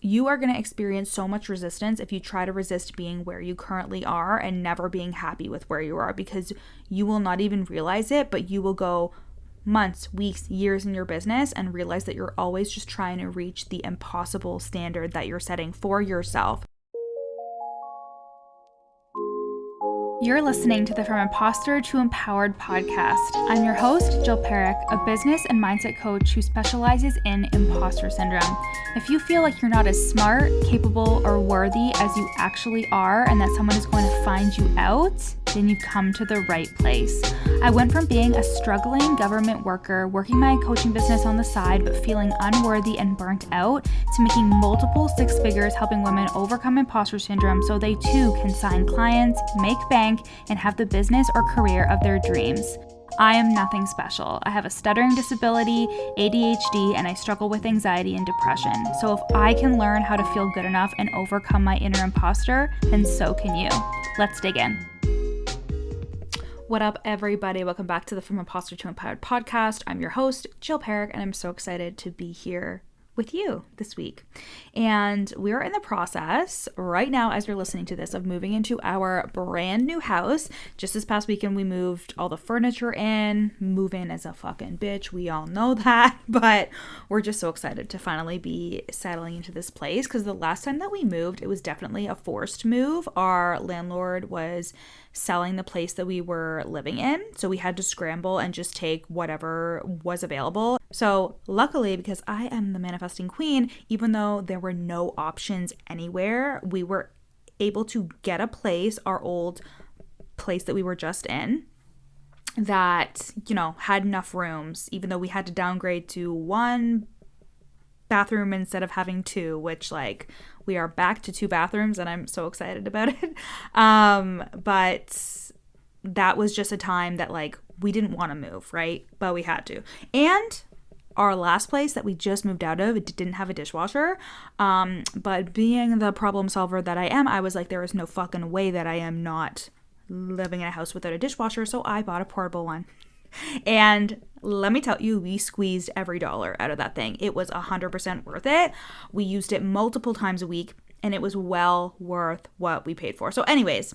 you are going to experience so much resistance if you try to resist being where you currently are and never being happy with where you are, because you will not even realize it, but you will go months, weeks, years in your business and realize that you're always just trying to reach the impossible standard that you're setting for yourself. You're listening to the From Imposter to Empowered podcast. I'm your host, Jill Perrick, a business and mindset coach who specializes in imposter syndrome. If you feel like you're not as smart, capable, or worthy as you actually are, and that someone is going to find you out, then you've come to the right place. I went from being a struggling government worker, working my coaching business on the side, but feeling unworthy and burnt out, to making multiple six figures helping women overcome imposter syndrome so they too can sign clients, make bank, and have the business or career of their dreams. I am nothing special. I have a stuttering disability, ADHD, and I struggle with anxiety and depression. So if I can learn how to feel good enough and overcome my inner imposter, then so can you. Let's dig in. What up, everybody? Welcome back to the From Imposter to Empowered podcast. I'm your host, Jill Perrick, and I'm so excited to be here with you this week. And we're in the process right now, as you're listening to this, of moving into our brand new house. Just this past weekend, we moved all the furniture in. Move in is a fucking bitch. We all know that, but we're just so excited to finally be settling into this place, because the last time that we moved, it was definitely a forced move. Our landlord was selling the place that we were living in, so we had to scramble and just take whatever was available. So luckily, because I am the manifesting queen, even though there were no options anywhere, we were able to get a place, our old place that we were just in, that, you know, had enough rooms, even though we had to downgrade to one bathroom instead of having two, which, like, we are back to two bathrooms and I'm so excited about it. But that was just a time that, like, we didn't want to move, right? But we had to. And our last place that we just moved out of, it didn't have a dishwasher. But being the problem solver that I am, I was like, there is no fucking way that I am not living in a house without a dishwasher. So I bought a portable one. And let me tell you, we squeezed every dollar out of that thing. It was 100% worth it. We used it multiple times a week, and it was well worth what we paid for. So anyways,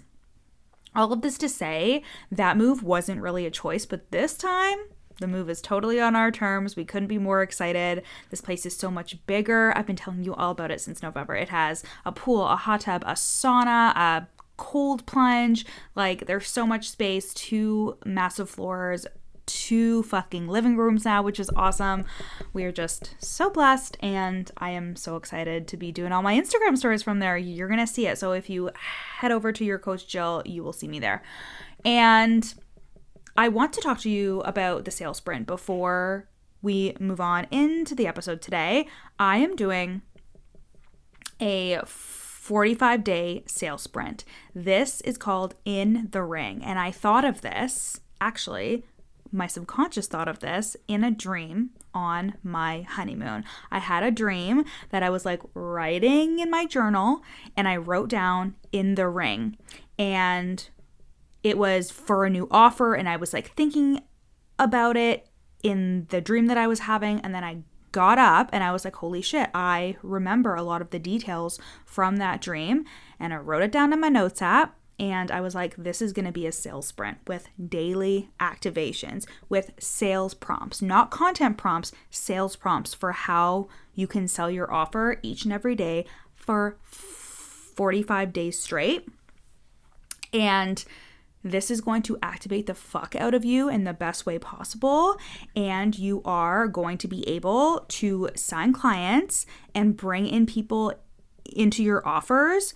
all of this to say, that move wasn't really a choice, but this time, the move is totally on our terms. We couldn't be more excited. This place is so much bigger. I've been telling you all about it since November. It has a pool, a hot tub, a sauna, a cold plunge. Like, there's so much space, 2 massive floors, 2 fucking living rooms now, which is awesome. We are just so blessed, and I am so excited to be doing all my Instagram stories from there. You're gonna see it. So if you head over to your coach Jill, you will see me there. And I want to talk to you about the sales sprint before we move on into the episode today. I am doing a 45-day sales sprint. This is called In the Ring. And I thought of this, actually, my subconscious thought of this in a dream on my honeymoon. I had a dream that I was, like, writing in my journal, and I wrote down In the Ring. And it was for a new offer, and I was, like, thinking about it in the dream that I was having, and then I got up and I was like, holy shit, I remember a lot of the details from that dream, and I wrote it down in my notes app. And I was like, this is going to be a sales sprint with daily activations, with sales prompts, not content prompts, sales prompts for how you can sell your offer each and every day for 45 days straight. And this is going to activate the fuck out of you in the best way possible. And you are going to be able to sign clients and bring in people into your offers.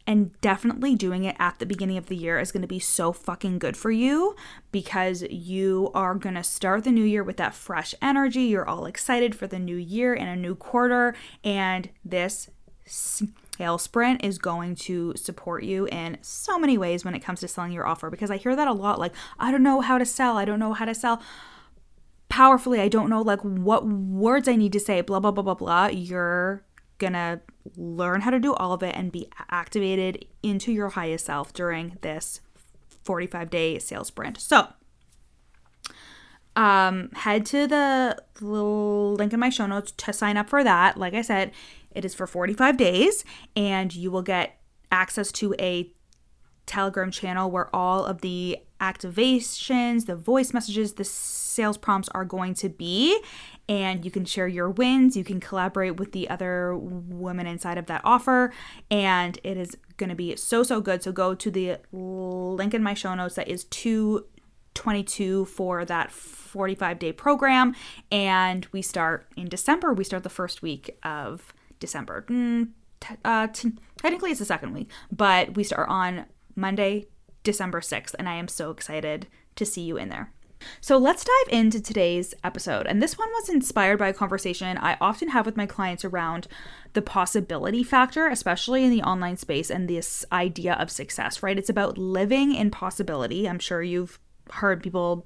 And definitely doing it at the beginning of the year is going to be so fucking good for you, because you are going to start the new year with that fresh energy. You're all excited for the new year and a new quarter. And this sales sprint is going to support you in so many ways when it comes to selling your offer, because I hear that a lot. Like, I don't know how to sell. I don't know how to sell powerfully. I don't know, like, what words I need to say, blah, blah, blah, blah, blah. You're gonna learn how to do all of it and be activated into your highest self during this 45-day sales sprint. So head to the little link in my show notes to sign up for that. Like I said, It is for 45 days, and you will get access to a Telegram channel where all of the activations, the voice messages, the sales prompts are going to be, and you can share your wins. You can collaborate with the other women inside of that offer, and it is going to be so good. So go to the link in my show notes that is 222 for that 45-day program, and we start in December. We start the first week of December. Technically it's the second week, but we start on Monday, December 6th, and I am so excited to see you in there. So let's dive into today's episode. And this one was inspired by a conversation I often have with my clients around the possibility factor, especially in the online space, and this idea of success, right? It's about living in possibility. I'm sure you've heard people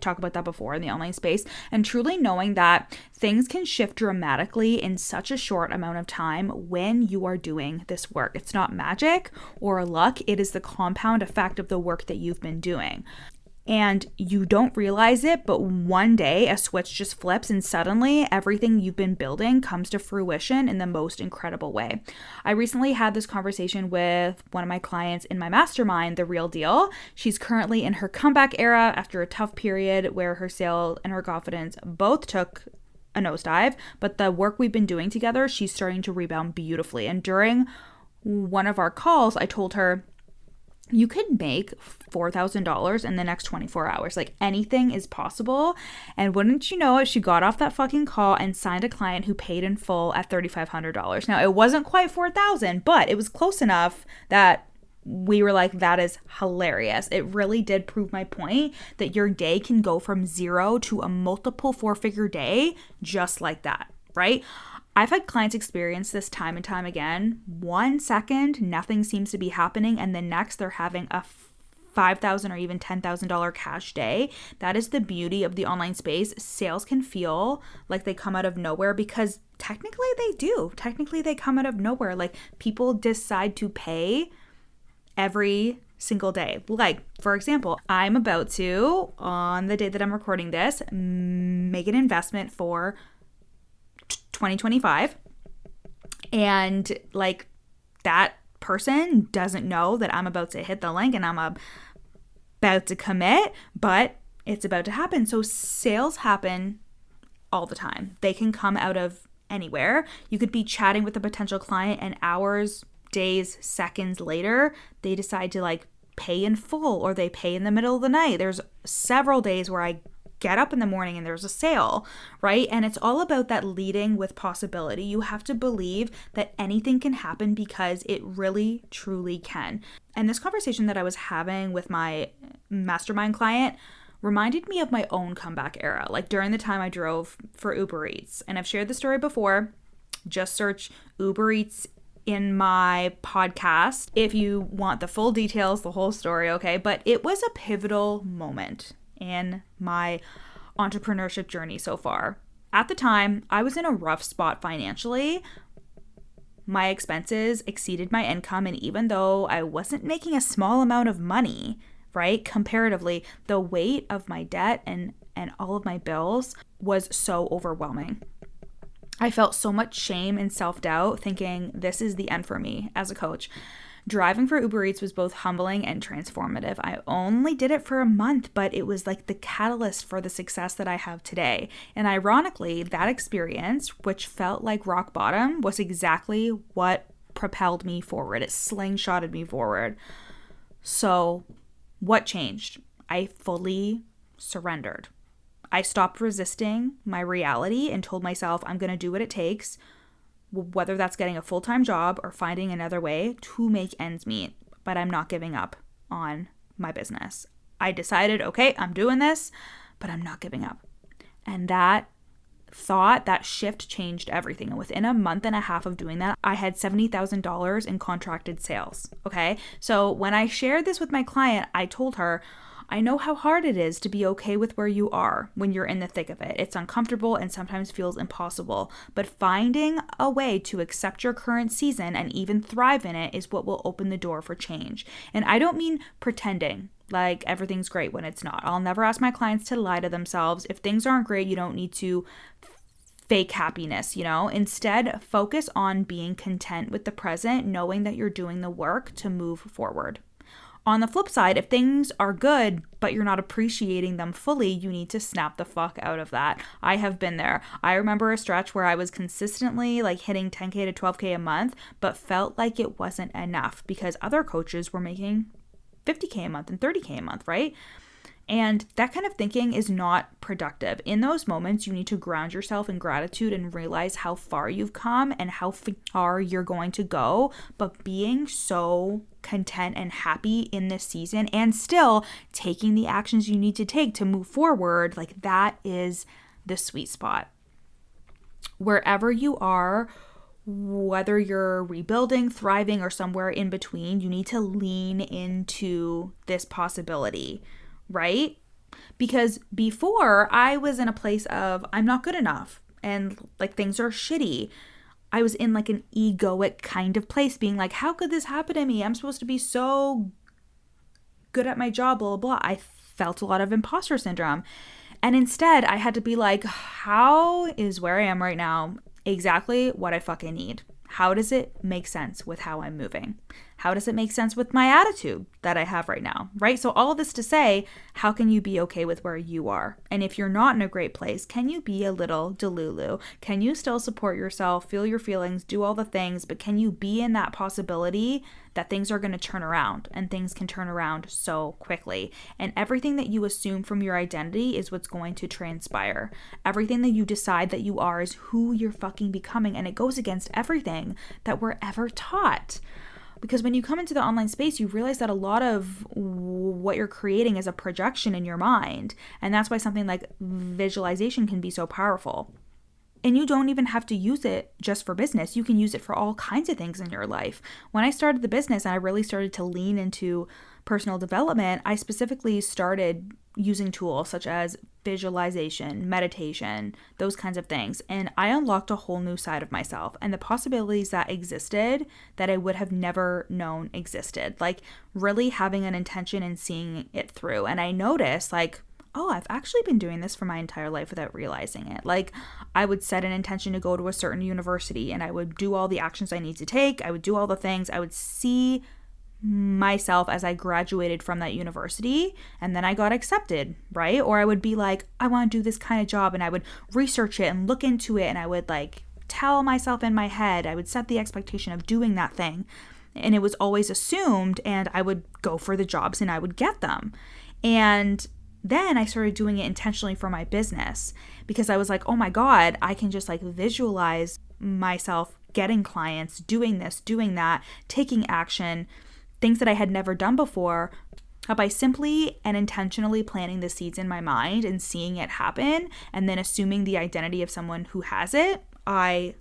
talk about that before in the online space, and truly knowing that things can shift dramatically in such a short amount of time when you are doing this work. It's not magic or luck, it is the compound effect of the work that you've been doing. And you don't realize it, but one day a switch just flips and suddenly everything you've been building comes to fruition in the most incredible way. I recently had this conversation with one of my clients in my mastermind, The Real Deal. She's currently in her comeback era after a tough period where her sales and her confidence both took a nosedive, but the work we've been doing together, she's starting to rebound beautifully. And during one of our calls, I told her, you could make $4,000 in the next 24 hours. Like, anything is possible. And wouldn't you know it, she got off that fucking call and signed a client who paid in full at $3,500. Now, it wasn't quite $4,000, but it was close enough that we were like, that is hilarious. It really did prove my point that your day can go from zero to a multiple four-figure day just like that, right? I've had clients experience this time and time again. 1 second, nothing seems to be happening, and the next they're having a $5,000 or even $10,000 cash day. That is the beauty of the online space. Sales can feel like they come out of nowhere because technically they do. Technically they come out of nowhere. Like, people decide to pay every single day. Like, for example, I'm about to, on the day that I'm recording this, make an investment for 2025, and like, that person doesn't know that I'm about to hit the link and I'm about to commit, but it's about to happen. So sales happen all the time. They can come out of anywhere. You could be chatting with a potential client and hours, days, seconds later, they decide to like pay in full, or they pay in the middle of the night. There's several days where I get up in the morning and there's a sale, right? And it's all about that leading with possibility. You have to believe that anything can happen because it really, truly can. And this conversation that I was having with my mastermind client reminded me of my own comeback era, like during the time I drove for Uber Eats. And I've shared the story before. Just search Uber Eats in my podcast if you want the full details, the whole story, okay? But it was a pivotal moment in my entrepreneurship journey so far. At the time, I was in a rough spot financially. My expenses exceeded my income, and even though I wasn't making a small amount of money, right, comparatively, the weight of my debt and all of my bills was so overwhelming. I felt so much shame and self-doubt, thinking this is the end for me as a coach. Driving for Uber Eats was both humbling and transformative. I only did it for a month, but it was like the catalyst for the success that I have today. And ironically, that experience, which felt like rock bottom, was exactly what propelled me forward. It slingshotted me forward. So what changed? I fully surrendered. I stopped resisting my reality and told myself I'm going to do what it takes, whether that's getting a full-time job or finding another way to make ends meet. But I'm not giving up on my business. I decided, okay, I'm doing this, but I'm not giving up. And that thought, that shift changed everything. And within a month and a half of doing that, I had $70,000 in contracted sales. Okay. So when I shared this with my client, I told her, I know how hard it is to be okay with where you are when you're in the thick of it. It's uncomfortable and sometimes feels impossible, but finding a way to accept your current season and even thrive in it is what will open the door for change. And I don't mean pretending like everything's great when it's not. I'll never ask my clients to lie to themselves. If things aren't great, you don't need to fake happiness, you know? Instead, focus on being content with the present, knowing that you're doing the work to move forward. On the flip side, if things are good, but you're not appreciating them fully, you need to snap the fuck out of that. I have been there. I remember a stretch where I was consistently like hitting 10K to 12K a month, but felt like it wasn't enough because other coaches were making 50K a month and 30K a month, right? And that kind of thinking is not productive. In those moments, you need to ground yourself in gratitude and realize how far you've come and how far you're going to go. But being so content and happy in this season and still taking the actions you need to take to move forward, like that is the sweet spot. Wherever you are, whether you're rebuilding, thriving, or somewhere in between, you need to lean into this possibility, right? Because before I was in a place of I'm not good enough and like things are shitty. I was in like an egoic kind of place being like, how could this happen to me? I'm supposed to be so good at my job, blah, blah, blah. I felt a lot of imposter syndrome. And instead I had to be like, how is where I am right now exactly what I fucking need? How does it make sense with how I'm moving? How does it make sense with my attitude that I have right now, right? So all of this to say, how can you be okay with where you are? And if you're not in a great place, can you be a little delulu? Can you still support yourself, feel your feelings, do all the things, but can you be in that possibility that things are going to turn around and things can turn around so quickly? And everything that you assume from your identity is what's going to transpire. Everything that you decide that you are is who you're fucking becoming, and it goes against everything that we're ever taught. Because when you come into the online space, you realize that a lot of what you're creating is a projection in your mind. And that's why something like visualization can be so powerful. And you don't even have to use it just for business. You can use it for all kinds of things in your life. When I started the business and I really started to lean into personal development, I specifically started using tools such as visualization, meditation, those kinds of things. And I unlocked a whole new side of myself and the possibilities that existed that I would have never known existed. Like really having an intention and seeing it through. And I noticed like, oh, I've actually been doing this for my entire life without realizing it. Like I would set an intention to go to a certain university and I would do all the actions I need to take. I would do all the things. I would see myself as I graduated from that university and then I got accepted, right? Or I would be like, I want to do this kind of job, and I would research it and look into it, and I would like tell myself in my head, I would set the expectation of doing that thing, and it was always assumed, and I would go for the jobs and I would get them. And then I started doing it intentionally for my business because I was like, oh my God, I can just like visualize myself getting clients, doing this, doing that, taking action, things that I had never done before, by simply and intentionally planting the seeds in my mind and seeing it happen and then assuming the identity of someone who has it. I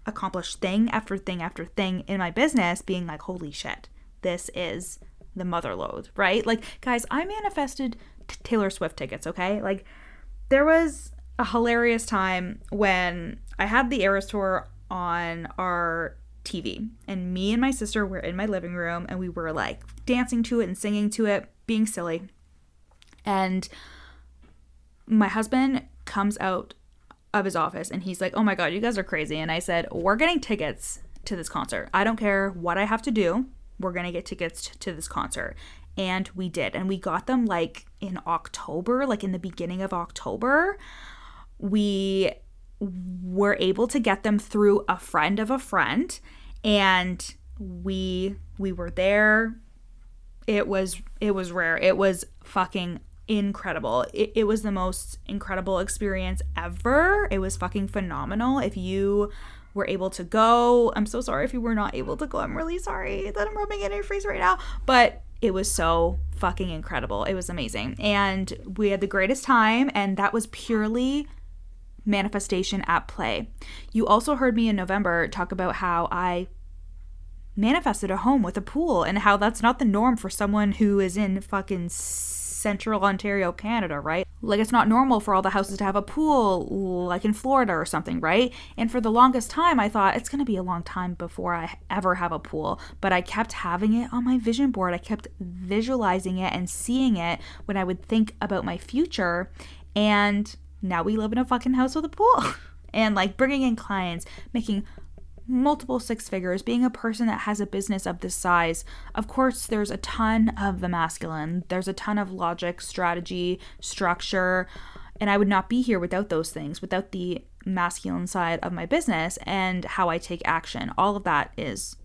accomplished thing after thing after thing in my business being like, holy shit, this is the mother lode, right? Like, guys, I manifested Taylor Swift tickets, okay? Like, there was a hilarious time when I had the Eras Tour on our TV, and me and my sister were in my living room, and we were like dancing to it and singing to it, being silly. And my husband comes out of his office and he's like, oh my God, you guys are crazy. And I said, we're getting tickets to this concert. I don't care what I have to do. We're going to get tickets to this concert. And we did. And we got them like in October, like in the beginning of October. We were able to get them through a friend of a friend. And we were there. It was rare. It was fucking incredible. It was the most incredible experience ever. It was fucking phenomenal. If you were able to go, I'm so sorry if you were not able to go. I'm really sorry that I'm rubbing it in your face right now. But it was so fucking incredible. It was amazing. And we had the greatest time. And that was purely manifestation at play. You also heard me in November talk about how I manifested a home with a pool and how that's not the norm for someone who is in fucking central Ontario, Canada, right? Like, it's not normal for all the houses to have a pool like in Florida or something, right? And for the longest time, I thought it's going to be a long time before I ever have a pool, but I kept having it on my vision board. I kept visualizing it and seeing it when I would think about my future, and now we live in a fucking house with a pool. and like bringing in clients, making multiple six figures, being a person that has a business of this size. Of course, there's a ton of the masculine. There's a ton of logic, strategy, structure, and I would not be here without those things, without the masculine side of my business and how I take action. All of that is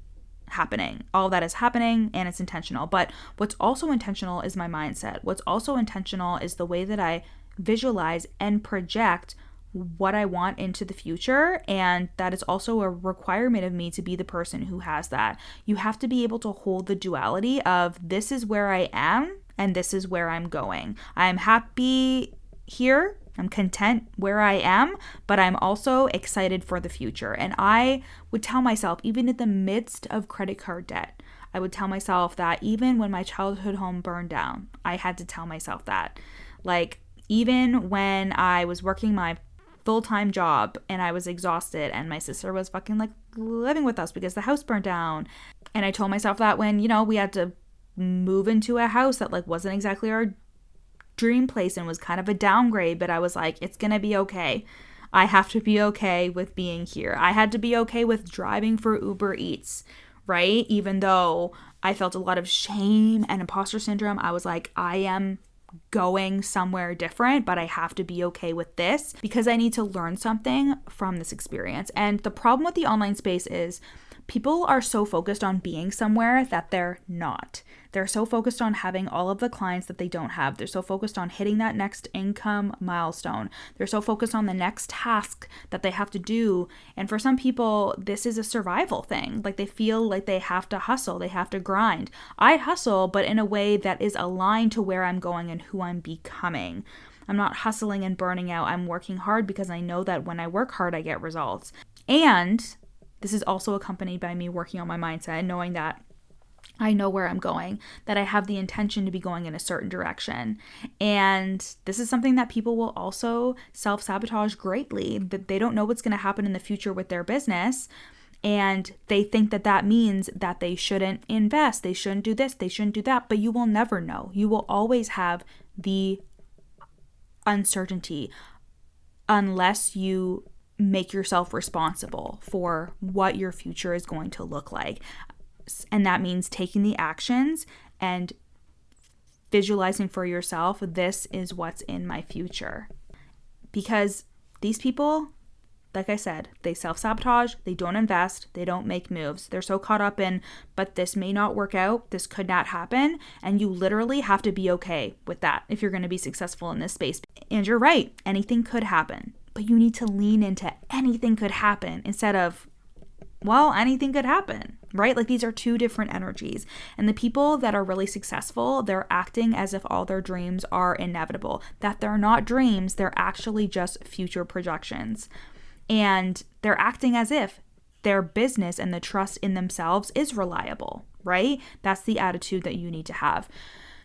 happening. All of that is happening, and it's intentional. But what's also intentional is my mindset. What's also intentional is the way that I visualize and project what I want into the future. And that is also a requirement of me to be the person who has that. You have to be able to hold the duality of this is where I am and this is where I'm going. I'm happy here. I'm content where I am, but I'm also excited for the future. And I would tell myself, even in the midst of credit card debt, I would tell myself that even when my childhood home burned down, I had to tell myself that. Like, even when I was working my full-time job and I was exhausted and my sister was fucking like living with us because the house burnt down. And I told myself that when, we had to move into a house that like wasn't exactly our dream place and was kind of a downgrade, but I was like, it's gonna be okay. I have to be okay with being here. I had to be okay with driving for Uber Eats, right? Even though I felt a lot of shame and imposter syndrome, I was like, I am going somewhere different, but I have to be okay with this because I need to learn something from this experience. And the problem with the online space is people are so focused on being somewhere that they're not. They're so focused on having all of the clients that they don't have. They're so focused on hitting that next income milestone. They're so focused on the next task that they have to do. And for some people, this is a survival thing. Like they feel like they have to hustle, they have to grind. I hustle, but in a way that is aligned to where I'm going and who I'm becoming. I'm not hustling and burning out. I'm working hard because I know that when I work hard, I get results. And this is also accompanied by me working on my mindset and knowing that I know where I'm going, that I have the intention to be going in a certain direction. And this is something that people will also self-sabotage greatly, that they don't know what's going to happen in the future with their business. And they think that that means that they shouldn't invest, they shouldn't do this, they shouldn't do that. But you will never know. You will always have the uncertainty unless you make yourself responsible for what your future is going to look like. And that means taking the actions and visualizing for yourself, this is what's in my future. Because these people, like I said, they self-sabotage, they don't invest, they don't make moves. They're so caught up in, but this may not work out, this could not happen. And you literally have to be okay with that if you're going to be successful in this space. And you're right, anything could happen. But you need to lean into anything could happen instead of, well, anything could happen, right? Like these are two different energies. And the people that are really successful, they're acting as if all their dreams are inevitable, that they're not dreams, they're actually just future projections. And they're acting as if their business and the trust in themselves is reliable, right? That's the attitude that you need to have.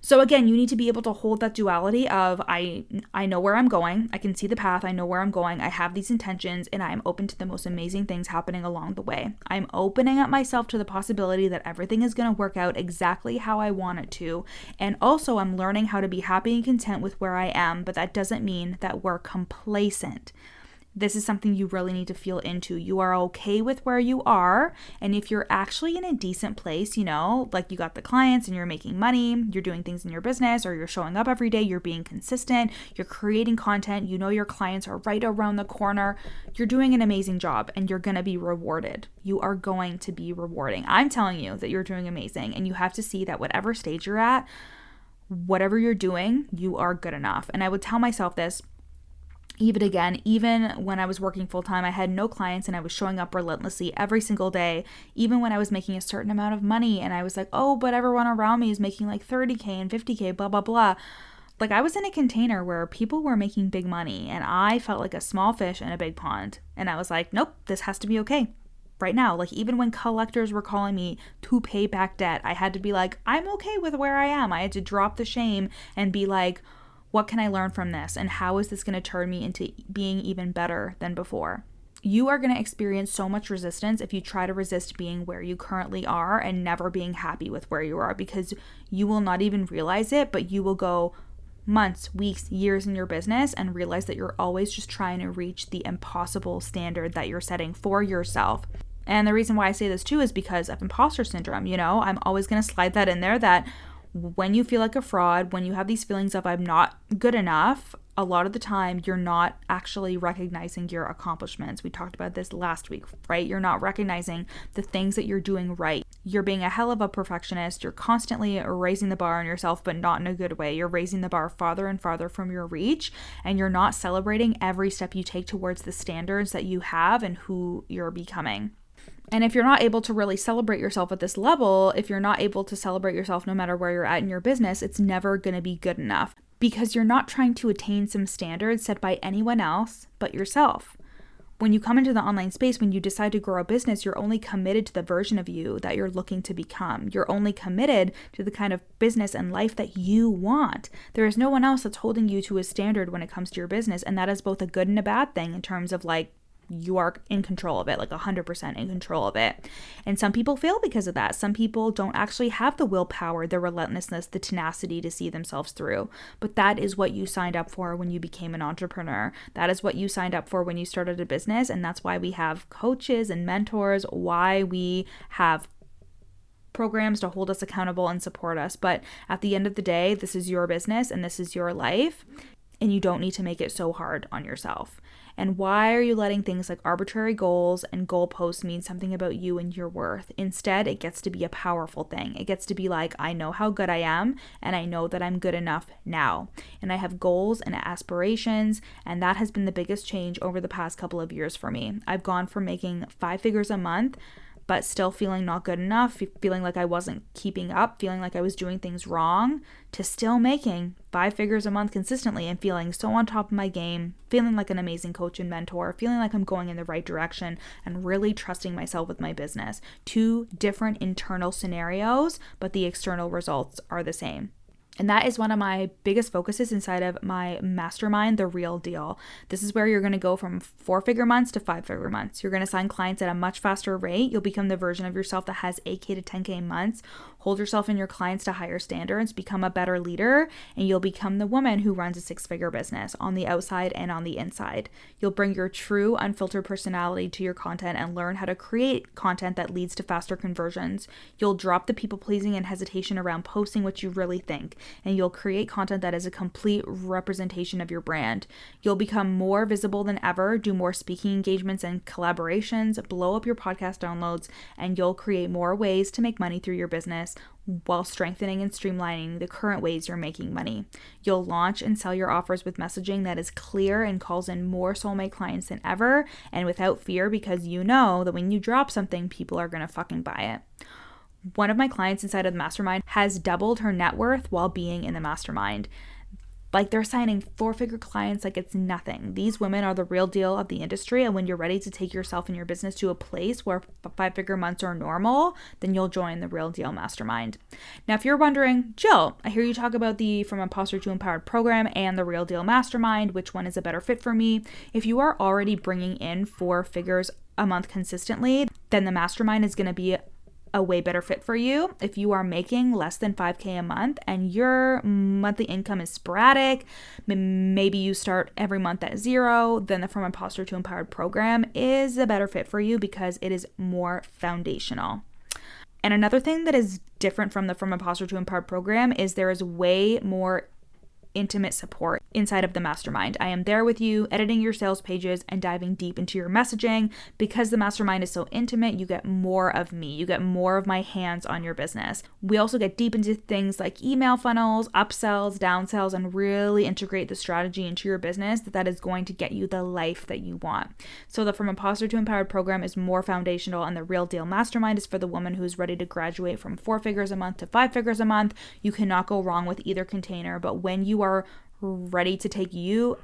So again, you need to be able to hold that duality of I know where I'm going, I can see the path, I know where I'm going, I have these intentions, and I'm open to the most amazing things happening along the way. I'm opening up myself to the possibility that everything is going to work out exactly how I want it to. And also I'm learning how to be happy and content with where I am, but that doesn't mean that we're complacent. This is something you really need to feel into. You are okay with where you are. And if you're actually in a decent place, like you got the clients and you're making money, you're doing things in your business, or you're showing up every day, you're being consistent, you're creating content, your clients are right around the corner, you're doing an amazing job and you're going to be rewarded. You are going to be rewarding. I'm telling you that you're doing amazing, and you have to see that whatever stage you're at, whatever you're doing, you are good enough. And I would tell myself this. Even when I was working full-time, I had no clients and I was showing up relentlessly every single day, even when I was making a certain amount of money and I was like, oh, but everyone around me is making like 30K and 50K, blah, blah, blah. Like I was in a container where people were making big money and I felt like a small fish in a big pond. And I was like, nope, this has to be okay right now. Like even when collectors were calling me to pay back debt, I had to be like, I'm okay with where I am. I had to drop the shame and be like, what can I learn from this? And how is this going to turn me into being even better than before? You are going to experience so much resistance if you try to resist being where you currently are and never being happy with where you are, because you will not even realize it, but you will go, months, weeks, years in your business and realize that you're always just trying to reach the impossible standard that you're setting for yourself. And the reason why I say this too is because of imposter syndrome. I'm always going to slide that in there, that when you feel like a fraud, when you have these feelings of I'm not good enough, a lot of the time you're not actually recognizing your accomplishments. We talked about this last week, right? You're not recognizing the things that you're doing right. You're being a hell of a perfectionist. You're constantly raising the bar on yourself, but not in a good way. You're raising the bar farther and farther from your reach, and you're not celebrating every step you take towards the standards that you have and who you're becoming. And if you're not able to really celebrate yourself at this level, if you're not able to celebrate yourself no matter where you're at in your business, it's never going to be good enough, because you're not trying to attain some standards set by anyone else but yourself. When you come into the online space, when you decide to grow a business, you're only committed to the version of you that you're looking to become. You're only committed to the kind of business and life that you want. There is no one else that's holding you to a standard when it comes to your business. And that is both a good and a bad thing in terms of you are in control of it, 100% in control of it. And some people fail because of that. Some people don't actually have the willpower, the relentlessness, the tenacity to see themselves through. But that is what you signed up for when you became an entrepreneur. That is what you signed up for when you started a business. And that's why we have coaches and mentors, why we have programs to hold us accountable and support us. But at the end of the day, this is your business and this is your life. And you don't need to make it so hard on yourself. And why are you letting things like arbitrary goals and goalposts mean something about you and your worth? Instead, it gets to be a powerful thing. It gets to be I know how good I am, and I know that I'm good enough now. And I have goals and aspirations, and that has been the biggest change over the past couple of years for me. I've gone from making 5 figures a month, but still feeling not good enough, feeling like I wasn't keeping up, feeling like I was doing things wrong, to still making 5 figures a month consistently and feeling so on top of my game, feeling like an amazing coach and mentor, feeling like I'm going in the right direction and really trusting myself with my business. 2 different internal scenarios, but the external results are the same. And that is one of my biggest focuses inside of my mastermind, The Real Deal. This is where you're going to go from 4-figure months to 5-figure months. You're going to sign clients at a much faster rate. You'll become the version of yourself that has 8K to 10K months. Hold yourself and your clients to higher standards, become a better leader, and you'll become the woman who runs a 6-figure business on the outside and on the inside. You'll bring your true, unfiltered personality to your content and learn how to create content that leads to faster conversions. You'll drop the people-pleasing and hesitation around posting what you really think, and you'll create content that is a complete representation of your brand. You'll become more visible than ever, do more speaking engagements and collaborations, blow up your podcast downloads, and you'll create more ways to make money through your business while strengthening and streamlining the current ways you're making money. You'll launch and sell your offers with messaging that is clear and calls in more soulmate clients than ever, and without fear, because you know that when you drop something, people are going to fucking buy it. One of my clients inside of the mastermind has doubled her net worth while being in the mastermind. They're signing 4-figure clients like it's nothing. These women are the real deal of the industry, and when you're ready to take yourself and your business to a place where 5-figure months are normal, then you'll join the Real Deal Mastermind. Now, if you're wondering, Jill, I hear you talk about the From Imposter to Empowered program and the Real Deal Mastermind, which one is a better fit for me? If you are already bringing in 4 figures a month consistently, then the mastermind is going to be a way better fit for you. If you are making less than 5K a month and your monthly income is sporadic, maybe you start every month at 0, then the From Imposter to Empowered program is a better fit for you because it is more foundational. And another thing that is different from the From Imposter to Empowered program is there is way more intimate support inside of the mastermind. I am there with you, editing your sales pages and diving deep into your messaging. Because the mastermind is so intimate, you get more of me. You get more of my hands on your business. We also get deep into things like email funnels, upsells, downsells, and really integrate the strategy into your business that is going to get you the life that you want. So the From Imposter to Empowered program is more foundational, and the Real Deal Mastermind is for the woman who's ready to graduate from 4 figures a month to 5 figures a month. You cannot go wrong with either container, but when you are ready to take you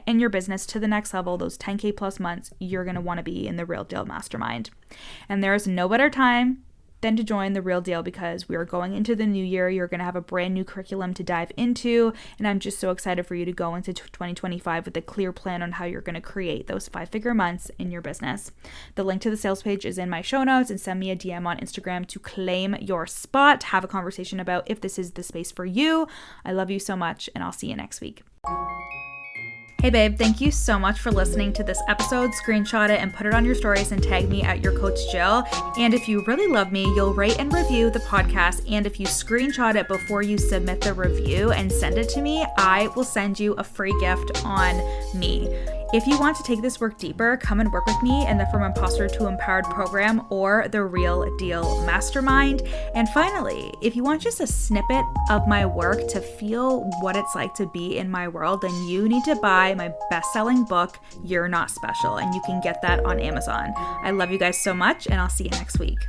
and your business to the next level, those 10K plus months, you're going to want to be in the Real Deal Mastermind. And there is no better time than to join The Real Deal, because we are going into the new year. You're going to have a brand new curriculum to dive into, and I'm just so excited for you to go into 2025 with a clear plan on how you're going to create those 5-figure months in your business. The link to the sales page is in my show notes, and send me a DM on Instagram to claim your spot. Have a conversation about if this is the space for you. I love you so much, and I'll see you next week. Hey babe, thank you so much for listening to this episode. Screenshot it and put it on your stories and tag me at Your Coach Jill. And if you really love me, you'll rate and review the podcast. And if you screenshot it before you submit the review and send it to me, I will send you a free gift on me. If you want to take this work deeper, come and work with me in the From Imposter to Empowered program or the Real Deal Mastermind. And finally, if you want just a snippet of my work to feel what it's like to be in my world, then you need to buy my best-selling book, You're Not Special, and you can get that on Amazon. I love you guys so much, and I'll see you next week.